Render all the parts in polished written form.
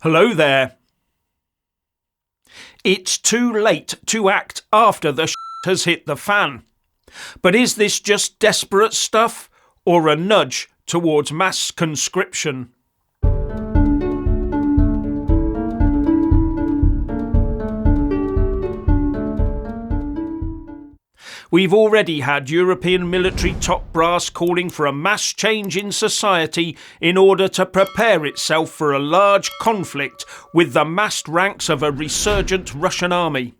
Hello there. It's too late to act after the shit has hit the fan. But is this just desperate stuff or a nudge towards mass conscription? We've already had European military top brass calling for a mass change in society in order to prepare itself for a large conflict with the massed ranks of a resurgent Russian army.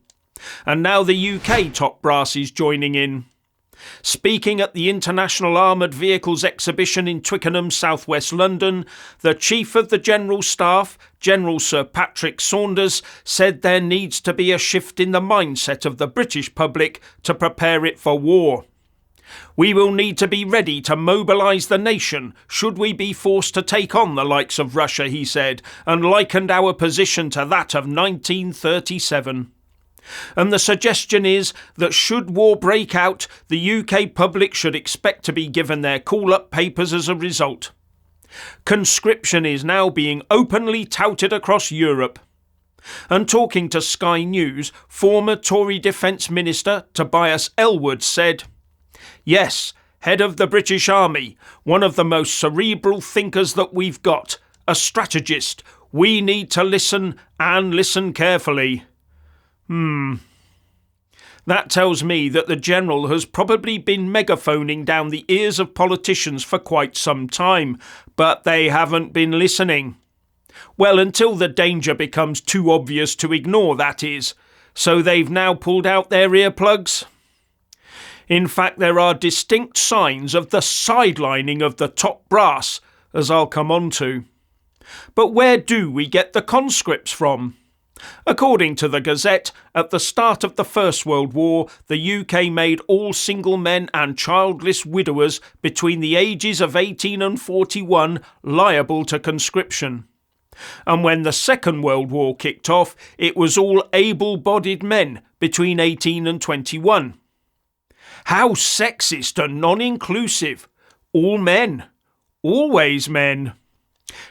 And now the UK top brass is joining in. Speaking at the International Armoured Vehicles Exhibition in Twickenham, southwest London, the Chief of the General Staff, General Sir Patrick Saunders, said there needs to be a shift in the mindset of the British public to prepare it for war. We will need to be ready to mobilise the nation should we be forced to take on the likes of Russia, he said, and likened our position to that of 1937. And the suggestion is that should war break out, the UK public should expect to be given their call-up papers as a result. Conscription is now being openly touted across Europe. And talking to Sky News, former Tory Defence Minister Tobias Ellwood said, "Yes, head of the British Army, one of the most cerebral thinkers that we've got, a strategist. We need to listen and listen carefully." That tells me that the General has probably been megaphoning down the ears of politicians for quite some time, but they haven't been listening. Well, until the danger becomes too obvious to ignore, that is. So they've now pulled out their earplugs. In fact, there are distinct signs of the sidelining of the top brass, as I'll come on to. But where do we get the conscripts from? According to the Gazette, at the start of the First World War, the UK made all single men and childless widowers between the ages of 18 and 41 liable to conscription. And when the Second World War kicked off, it was all able-bodied men between 18 and 21. How sexist and non-inclusive. All men. Always men.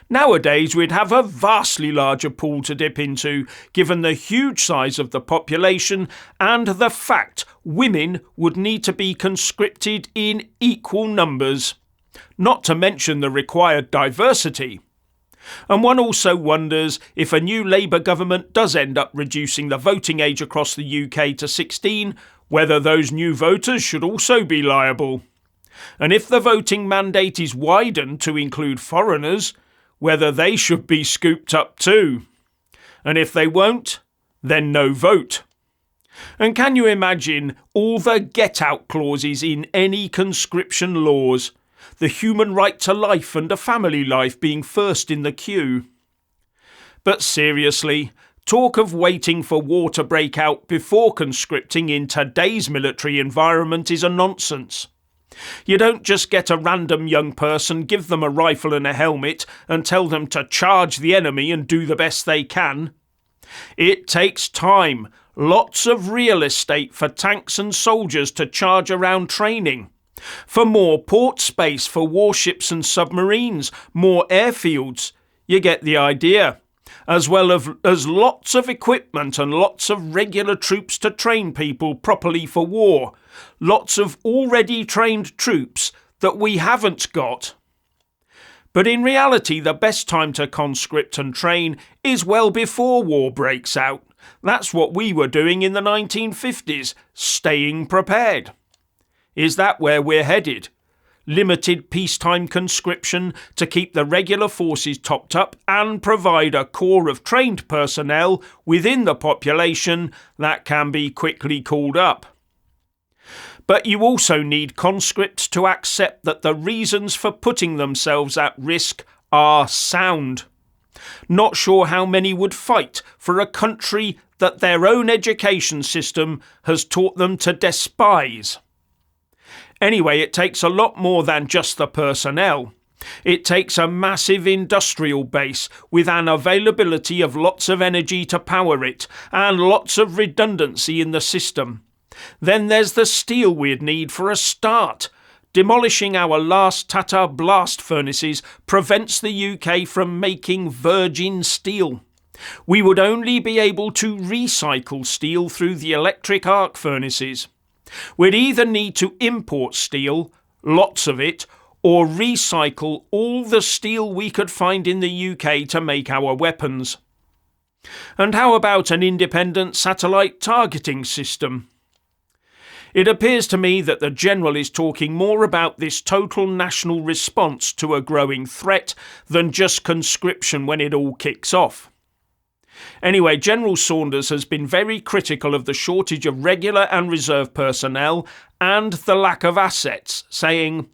Nowadays we'd have a vastly larger pool to dip into, given the huge size of the population and the fact women would need to be conscripted in equal numbers, not to mention the required diversity. And one also wonders if a new Labour government does end up reducing the voting age across the UK to 16, whether those new voters should also be liable. And if the voting mandate is widened to include foreigners, whether they should be scooped up too. And if they won't, then no vote. And can you imagine all the get-out clauses in any conscription laws? The human right to life and a family life being first in the queue. But seriously, talk of waiting for war to break out before conscripting in today's military environment is a nonsense. You don't just get a random young person, give them a rifle and a helmet and tell them to charge the enemy and do the best they can. It takes time, lots of real estate for tanks and soldiers to charge around training, for more port space for warships and submarines, more airfields. You get the idea. As well as lots of equipment and lots of regular troops to train people properly for war. Lots of already trained troops that we haven't got. But in reality, the best time to conscript and train is well before war breaks out. That's what we were doing in the 1950s, staying prepared. Is that where we're headed? Limited peacetime conscription to keep the regular forces topped up and provide a core of trained personnel within the population that can be quickly called up. But you also need conscripts to accept that the reasons for putting themselves at risk are sound. Not sure how many would fight for a country that their own education system has taught them to despise. Anyway, it takes a lot more than just the personnel. It takes a massive industrial base with an availability of lots of energy to power it and lots of redundancy in the system. Then there's the steel we'd need for a start. Demolishing our last Tata blast furnaces prevents the UK from making virgin steel. We would only be able to recycle steel through the electric arc furnaces. We'd either need to import steel, lots of it, or recycle all the steel we could find in the UK to make our weapons. And how about an independent satellite targeting system? It appears to me that the General is talking more about this total national response to a growing threat than just conscription when it all kicks off. Anyway, General Saunders has been very critical of the shortage of regular and reserve personnel and the lack of assets, saying,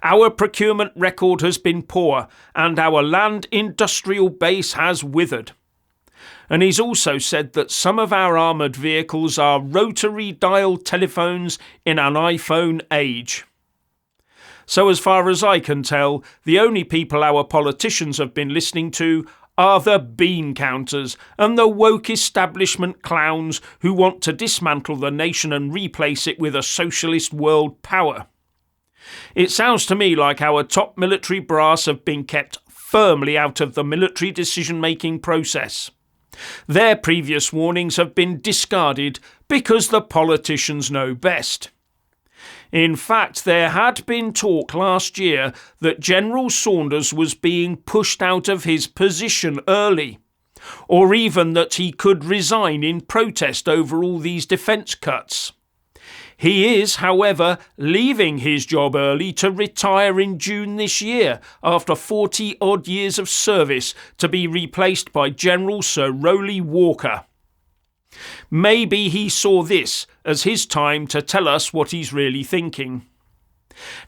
"Our procurement record has been poor and our land industrial base has withered." And he's also said that some of our armoured vehicles are rotary dial telephones in an iPhone age. So as far as I can tell, the only people our politicians have been listening to are the bean counters and the woke establishment clowns who want to dismantle the nation and replace it with a socialist world power. It sounds to me like our top military brass have been kept firmly out of the military decision-making process. Their previous warnings have been discarded because the politicians know best. In fact, there had been talk last year that General Saunders was being pushed out of his position early, or even that he could resign in protest over all these defence cuts. He is, however, leaving his job early to retire in June this year after 40-odd years of service to be replaced by General Sir Rowley Walker. Maybe he saw this as his time to tell us what he's really thinking.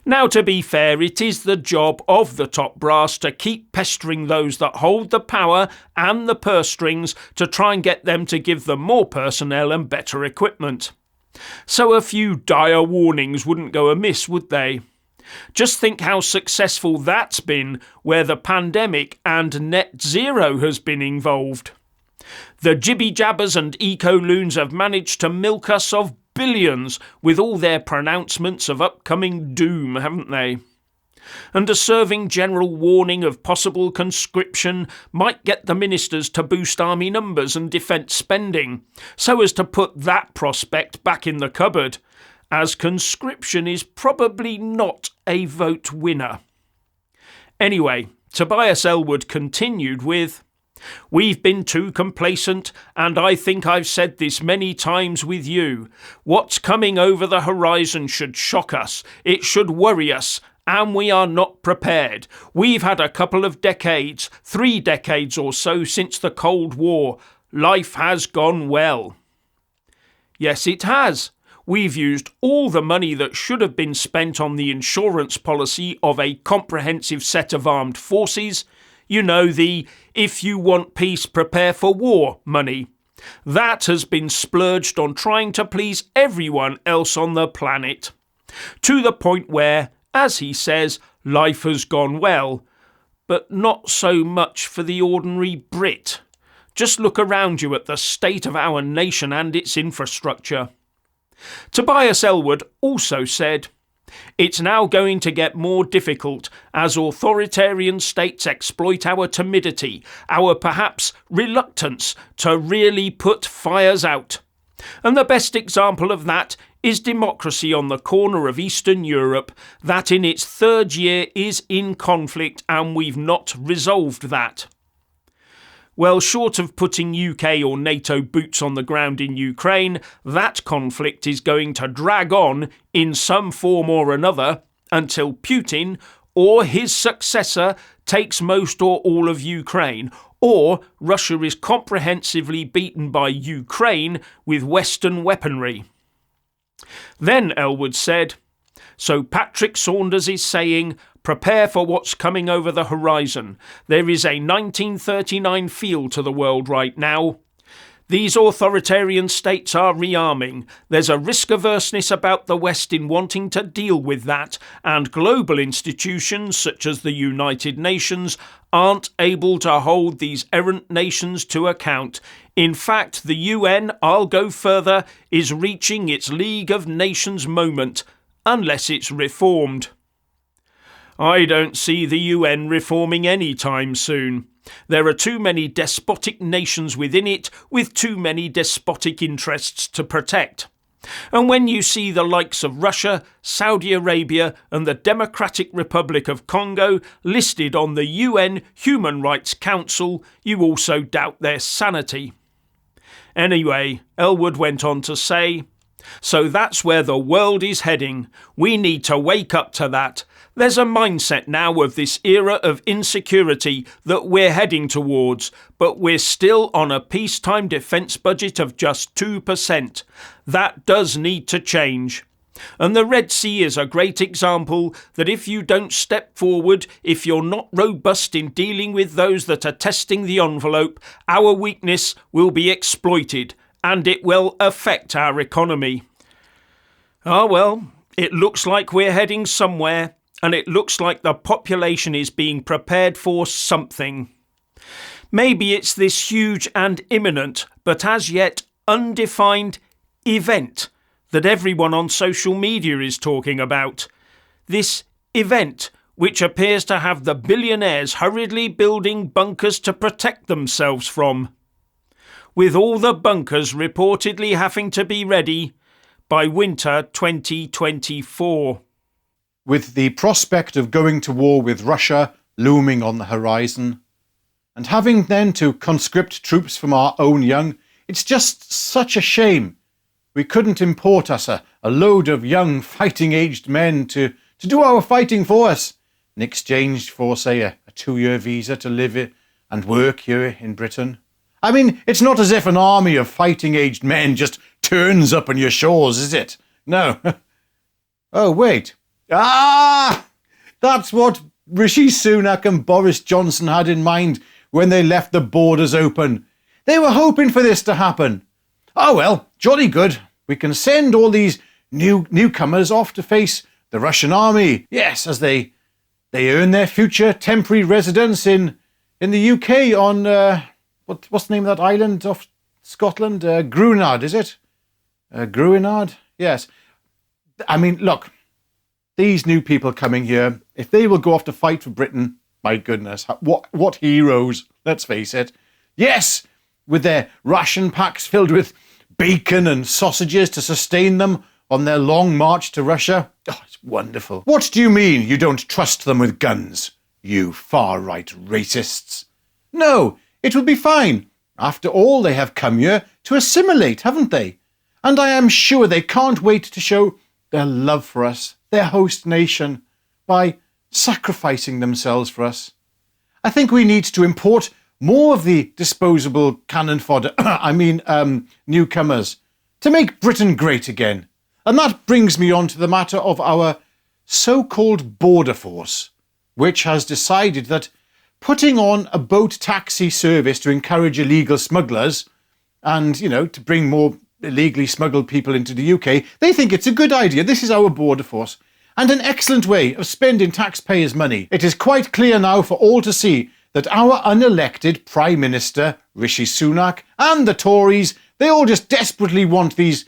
Now, to be fair, it is the job of the top brass to keep pestering those that hold the power and the purse strings to try and get them to give them more personnel and better equipment. So a few dire warnings wouldn't go amiss, would they? Just think how successful that's been where the pandemic and net zero has been involved. The jibby-jabbers and eco-loons have managed to milk us of billions with all their pronouncements of upcoming doom, haven't they? And a serving general warning of possible conscription might get the ministers to boost army numbers and defence spending, so as to put that prospect back in the cupboard, as conscription is probably not a vote winner. Anyway, Tobias Ellwood continued with, "We've been too complacent, and I think I've said this many times with you. What's coming over the horizon should shock us, it should worry us, and we are not prepared. We've had a couple of decades, 3 decades or so since the Cold War. Life has gone well." Yes, it has. We've used all the money that should have been spent on the insurance policy of a comprehensive set of armed forces. You know, the "if you want peace, prepare for war" money. That has been splurged on trying to please everyone else on the planet. To the point where, as he says, life has gone well, but not so much for the ordinary Brit. Just look around you at the state of our nation and its infrastructure. Tobias Ellwood also said, "It's now going to get more difficult as authoritarian states exploit our timidity, our perhaps reluctance to really put fires out. And the best example of that is democracy on the corner of Eastern Europe, that in its 3rd year is in conflict, and we've not resolved that." Well, short of putting UK or NATO boots on the ground in Ukraine, that conflict is going to drag on in some form or another until Putin or his successor takes most or all of Ukraine, or Russia is comprehensively beaten by Ukraine with Western weaponry. Then Ellwood said, "So Patrick Saunders is saying, prepare for what's coming over the horizon. There is a 1939 feel to the world right now. These authoritarian states are rearming. There's a risk-averseness about the West in wanting to deal with that, and global institutions such as the United Nations aren't able to hold these errant nations to account. In fact, the UN, I'll go further, is reaching its League of Nations moment, unless it's reformed." I don't see the UN reforming any time soon. There are too many despotic nations within it with too many despotic interests to protect. And when you see the likes of Russia, Saudi Arabia and the Democratic Republic of Congo listed on the UN Human Rights Council, you also doubt their sanity. Anyway, Elwood went on to say, "So that's where the world is heading. We need to wake up to that. There's a mindset now of this era of insecurity that we're heading towards, but we're still on a peacetime defence budget of just 2%. That does need to change. And the Red Sea is a great example that if you don't step forward, if you're not robust in dealing with those that are testing the envelope, our weakness will be exploited and it will affect our economy." Ah well, it looks like we're heading somewhere, and it looks like the population is being prepared for something. Maybe it's this huge and imminent, but as yet undefined event that everyone on social media is talking about. This event, which appears to have the billionaires hurriedly building bunkers to protect themselves from, with all the bunkers reportedly having to be ready by winter 2024. With the prospect of going to war with Russia looming on the horizon, and having then to conscript troops from our own young, it's just such a shame we couldn't import us a load of young fighting-aged men to do our fighting for us, in exchange for, say, a 2-year visa to live and work here in Britain. I mean, it's not as if an army of fighting-aged men just turns up on your shores, is it? No. Oh, wait. That's what Rishi Sunak and Boris Johnson had in mind when they left the borders open. They were hoping for this to happen. Oh well, jolly good. We can send all these newcomers off to face the Russian army. Yes, as they earn their future temporary residence in the UK on what's the name of that island off Scotland? Gruinard, is it? Gruinard? Yes. I mean, look. These new people coming here, if they will go off to fight for Britain, my goodness, what heroes, let's face it. Yes, with their ration packs filled with bacon and sausages to sustain them on their long march to Russia. Oh, it's wonderful. What do you mean you don't trust them with guns, you far-right racists? No, it will be fine. After all, they have come here to assimilate, haven't they? And I am sure they can't wait to show their love for us, their host nation, by sacrificing themselves for us. I think we need to import more of the disposable cannon fodder, newcomers, to make Britain great again. And that brings me on to the matter of our so-called border force, which has decided that putting on a boat taxi service to encourage illegal smugglers and, to bring more illegally smuggled people into the UK, they think it's a good idea. This is our border force, and an excellent way of spending taxpayers' money. It is quite clear now for all to see that our unelected Prime Minister, Rishi Sunak, and the Tories, they all just desperately want these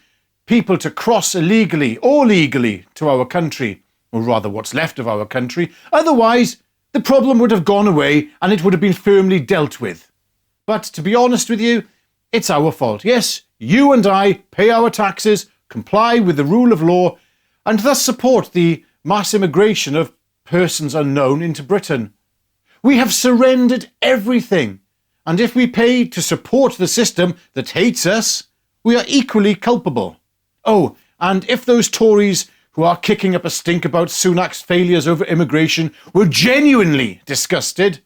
people to cross illegally or legally to our country, or rather what's left of our country. Otherwise, the problem would have gone away and it would have been firmly dealt with. But to be honest with you, it's our fault. Yes, you and I pay our taxes, comply with the rule of law, and thus support the mass immigration of persons unknown into Britain. We have surrendered everything, and if we pay to support the system that hates us, we are equally culpable. Oh, and if those Tories who are kicking up a stink about Sunak's failures over immigration were genuinely disgusted,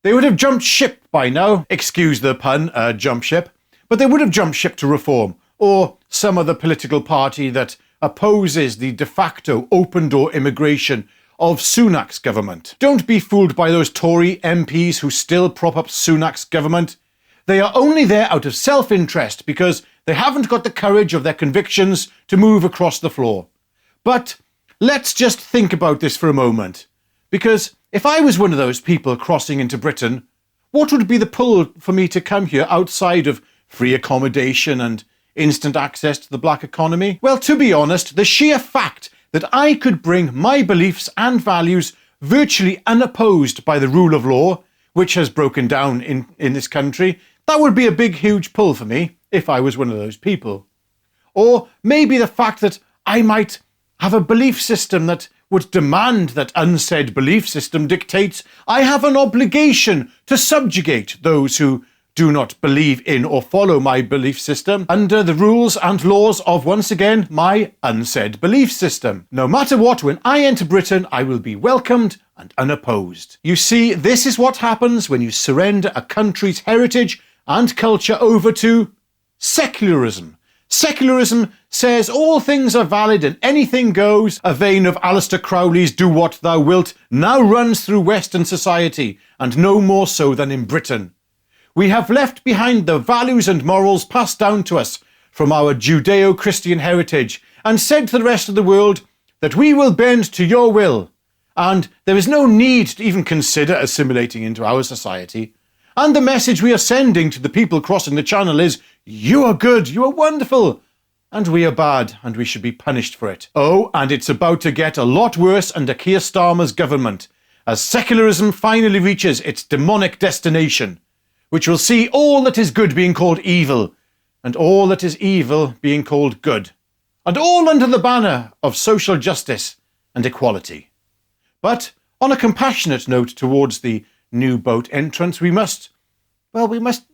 they would have jumped ship by now. Excuse the pun, jump ship. But they would have jumped ship to Reform, or some other political party that opposes the de facto open-door immigration of Sunak's government. Don't be fooled by those Tory MPs who still prop up Sunak's government. They are only there out of self-interest because they haven't got the courage of their convictions to move across the floor. But let's just think about this for a moment. Because if I was one of those people crossing into Britain, what would be the pull for me to come here outside of free accommodation and instant access to the black economy? Well, to be honest, the sheer fact that I could bring my beliefs and values virtually unopposed by the rule of law, which has broken down in this country, that would be a big, huge pull for me if I was one of those people. Or maybe the fact that I might have a belief system that would demand that unsaid belief system dictates I have an obligation to subjugate those who do not believe in or follow my belief system under the rules and laws of, once again, my unsaid belief system. No matter what, when I enter Britain, I will be welcomed and unopposed. You see, this is what happens when you surrender a country's heritage and culture over to secularism. Secularism says all things are valid and anything goes. A vein of Aleister Crowley's "do what thou wilt" now runs through Western society, and no more so than in Britain. We have left behind the values and morals passed down to us from our Judeo-Christian heritage and said to the rest of the world that we will bend to your will, and there is no need to even consider assimilating into our society. And the message we are sending to the people crossing the channel is, you are good, you are wonderful, and we are bad, and we should be punished for it. Oh, and it's about to get a lot worse under Keir Starmer's government, as secularism finally reaches its demonic destination, which will see all that is good being called evil, and all that is evil being called good, and all under the banner of social justice and equality. But on a compassionate note towards the new boat entrants, we must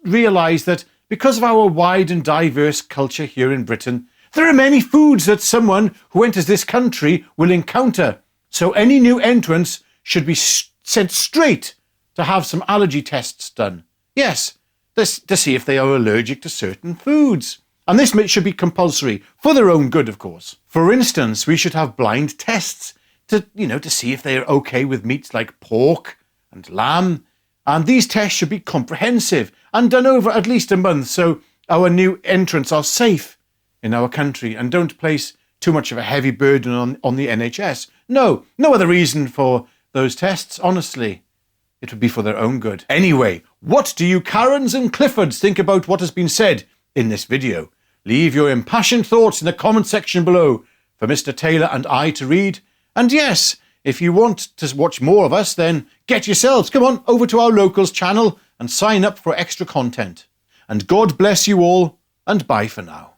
realise that because of our wide and diverse culture here in Britain, there are many foods that someone who enters this country will encounter. So any new entrants should be sent straight to have some allergy tests done. Yes, to see if they are allergic to certain foods. And this should be compulsory, for their own good, of course. For instance, we should have blind tests to see if they are okay with meats like pork and lamb. And these tests should be comprehensive and done over at least a month so our new entrants are safe in our country and don't place too much of a heavy burden on the NHS. No other reason for those tests, honestly. It would be for their own good. Anyway, what do you Karens and Cliffords think about what has been said in this video? Leave your impassioned thoughts in the comment section below for Mr. Taylor and I to read. And yes, if you want to watch more of us, then get yourselves, come on, over to our Locals channel and sign up for extra content. And God bless you all, and bye for now.